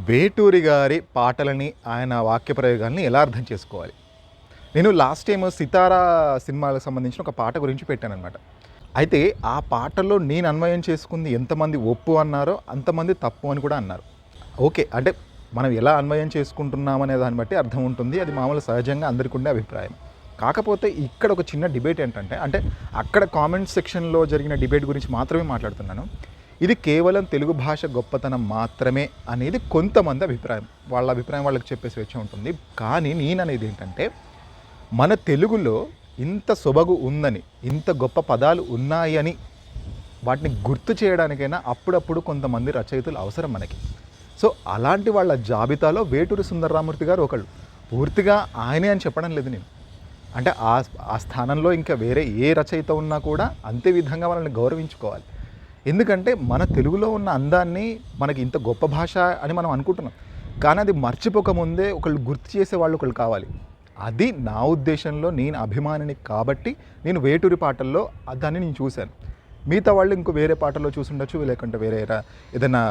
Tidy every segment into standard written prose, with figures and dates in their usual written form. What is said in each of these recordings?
వేటూరి గారి పాటలని ఆయన వాక్య ప్రయోగాల్ని ఎలా అర్థం చేసుకోవాలి? నేను లాస్ట్ టైం 'సితారా' సినిమాలకు సంబంధించిన ఒక పాట గురించి పెట్టాననమాట. అయితే ఆ పాటలో నేను అన్వయం చేసుకుంది ఎంతమంది ఒప్పు అన్నారో అంతమంది తప్పు అని కూడా అన్నారు. ఓకే, అంటే మనం ఎలా అన్వయం చేసుకుంటున్నామనే దాన్ని బట్టి అర్థం ఉంటుంది. అది మామూలు సహజంగా అందరికీ ఉండే అభిప్రాయం. కాకపోతే ఇక్కడ ఒక చిన్న డిబేట్ ఏంటంటే, అంటే అక్కడ కామెంట్ సెక్షన్లో జరిగిన డిబేట్ గురించి మాత్రమే మాట్లాడుతున్నాను. ఇది కేవలం తెలుగు భాష గొప్పతనం మాత్రమే అనేది కొంతమంది అభిప్రాయం. వాళ్ళ అభిప్రాయం వాళ్ళకి చెప్పే స్వేచ్ఛ ఉంటుంది. కానీ నేననేది ఏంటంటే, మన తెలుగులో ఇంత సొబగు ఉందని, ఇంత గొప్ప పదాలు ఉన్నాయని వాటిని గుర్తు చేయడానికైనా అప్పుడప్పుడు కొంతమంది రచయితలు అవసరం మనకి. సో అలాంటి వాళ్ళ జాబితాలో వేటూరి సుందరరామూర్తి గారు ఒకళ్ళు. పూర్తిగా ఆయనే అని చెప్పడం లేదు నేను. అంటే ఆ స్థానంలో ఇంకా వేరే ఏ రచయిత ఉన్నా కూడా అంతే విధంగా వాళ్ళని గౌరవించుకోవాలి. ఎందుకంటే మన తెలుగులో ఉన్న అందాన్ని మనకి ఇంత గొప్ప భాష అని మనం అనుకుంటున్నాం. కానీ అది మర్చిపోకముందే ఒకళ్ళు గుర్తు చేసే వాళ్ళు ఒకళ్ళు కావాలి. అది నా ఉద్దేశంలో, నేను అభిమానిని కాబట్టి నేను వేటూరి పాటల్లో దాన్ని నేను చూశాను. మిగతా వాళ్ళు ఇంకో వేరే పాటల్లో చూసుండొచ్చు, లేకుంటే వేరే ఏదైనా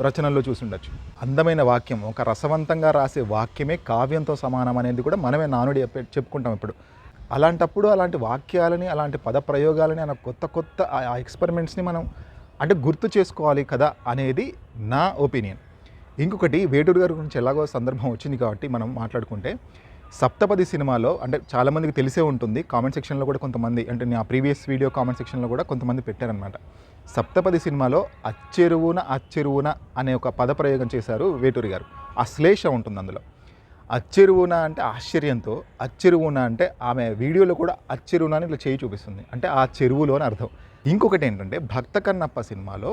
రచనల్లో చూసుండొచ్చు. అందమైన వాక్యం, ఒక రసవంతంగా రాసే వాక్యమే కావ్యంతో సమానం అనేది కూడా మనమే నానుడి చెప్పుకుంటాం ఇప్పుడు. అలాంటప్పుడు అలాంటి వాక్యాలని, అలాంటి పద ప్రయోగాలని, అలా కొత్త ఆ ఎక్స్పెరిమెంట్స్ని మనం అంటే గుర్తు చేసుకోవాలి కదా అనేది నా ఒపీనియన్. ఇంకొకటి, వేటూరి గారి గురించి ఎలాగో సందర్భం వచ్చింది కాబట్టి మనం మాట్లాడుకుంటే, సప్తపది సినిమాలో, అంటే చాలామందికి తెలిసే ఉంటుంది, కామెంట్ సెక్షన్లో కూడా కొంతమంది, అంటే నా ప్రీవియస్ వీడియో కామెంట్ సెక్షన్లో కూడా కొంతమంది పెట్టారనమాట. సప్తపది సినిమాలో అచ్చెరువున అనే ఒక పదప్రయోగం చేశారు వేటూరి గారు. అశ్లేష ఉంటుంది అందులో. అచ్చెరువున అంటే ఆశ్చర్యంతో, అచ్చెరువున అంటే ఆమె వీడియోలో కూడా అచ్చెరువున అని ఇట్లా చేయి చూపిస్తుంది, అంటే ఆ చెరువులో అని అర్థం. ఇంకొకటి ఏంటంటే, భక్త కన్నప్ప సినిమాలో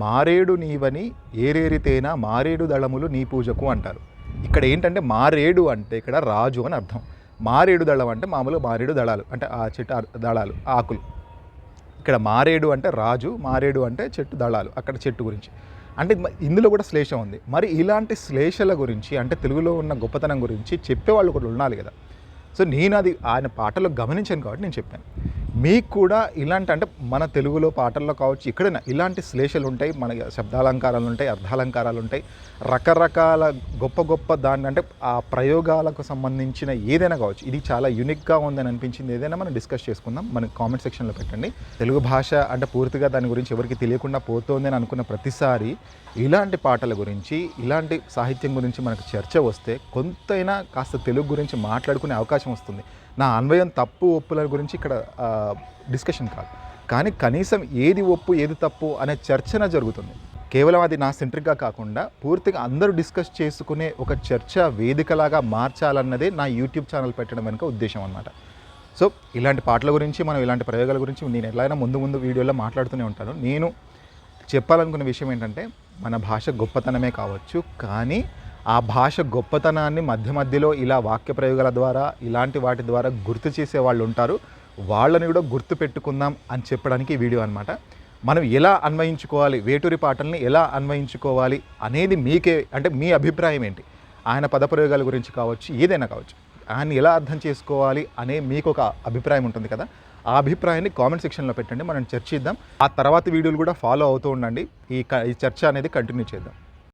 మారేడు నీవని ఏరేరితేనా మారేడు దళములు నీ పూజకు అంటారు. ఇక్కడ ఏంటంటే మారేడు అంటే ఇక్కడ రాజు అని అర్థం. మారేడు దళం అంటే మామూలుగా మారేడు దళాలు, అంటే ఆ చెట్టు దళాలు, ఆకులు. ఇక్కడ మారేడు అంటే రాజు, మారేడు అంటే చెట్టు దళాలు, అక్కడ చెట్టు గురించి. అంటే ఇందులో కూడా శ్లేష ఉంది. మరి ఇలాంటి శ్లేషల గురించి, అంటే తెలుగులో ఉన్న గొప్పతనం గురించి చెప్పేవాళ్ళు కూడా ఉండాలి కదా. సో నేను అది ఆయన పాటల్లో గమనించాను కాబట్టి నేను చెప్పాను. మీకు కూడా ఇలాంటి, అంటే మన తెలుగులో పాటల్లో కావచ్చు, ఎక్కడైనా ఇలాంటి శ్లేషలు ఉంటాయి, మన శబ్దాలంకారాలు ఉంటాయి, అర్థాలంకారాలు ఉంటాయి, రకరకాల గొప్ప దాన్ని, అంటే ఆ ప్రయోగాలకు సంబంధించిన ఏదైనా కావచ్చు. ఇది చాలా యూనిక్గా ఉందని అనిపించింది ఏదైనా మనం డిస్కస్ చేసుకుందాం. మన కామెంట్ సెక్షన్లో పెట్టండి. తెలుగు భాష అంటే పూర్తిగా దాని గురించి ఎవరికి తెలియకుండా పోతుంది అని అనుకున్న ప్రతిసారి ఇలాంటి పాటల గురించి, ఇలాంటి సాహిత్యం గురించి మనకు చర్చ వస్తే కొంతైనా కాస్త తెలుగు గురించి మాట్లాడుకునే అవకాశం వస్తుంది. నా అన్వయం తప్పు ఒప్పుల గురించి ఇక్కడ డిస్కషన్ కాదు, కానీ కనీసం ఏది ఒప్పు ఏది తప్పు అనే చర్చన జరుగుతుంది. కేవలం అది నా సెంట్రిక్గా కాకుండా పూర్తిగా అందరూ డిస్కస్ చేసుకునే ఒక చర్చా వేదికలాగా మార్చాలన్నదే నా యూట్యూబ్ ఛానల్ పెట్టడం వెనుక ఉద్దేశం అన్నమాట. సో ఇలాంటి పాటల గురించి, మనం ఇలాంటి ప్రయోగాల గురించి నేను ఎలాగైనా ముందు వీడియోలో మాట్లాడుతూనే ఉంటాను. నేను చెప్పాలనుకున్న విషయం ఏంటంటే, మన భాష గొప్పతనమే కావచ్చు, కానీ ఆ భాష గొప్పతనాన్ని మధ్యలో ఇలా వాక్య ప్రయోగాల ద్వారా, ఇలాంటి వాటి ద్వారా గుర్తు చేసే వాళ్ళు ఉంటారు. వాళ్ళని కూడా గుర్తు పెట్టుకుందాం అని చెప్పడానికి ఈ వీడియో అనమాట. మనం ఎలా అన్వయించుకోవాలి, వేటూరి పాటల్ని ఎలా అన్వయించుకోవాలి అనేది మీకే, అంటే మీ అభిప్రాయం ఏంటి? ఆయన పదప్రయోగాల గురించి కావచ్చు, ఏదైనా కావచ్చు, ఆయన్ని ఎలా అర్థం చేసుకోవాలి అనే మీకు ఒక అభిప్రాయం ఉంటుంది కదా. ఆ అభిప్రాయాన్ని కామెంట్ సెక్షన్లో పెట్టండి, మనం చర్చిద్దాం. ఆ తర్వాత వీడియోలు కూడా ఫాలో అవుతూ ఉండండి. ఈ చర్చ అనేది కంటిన్యూ చేద్దాం.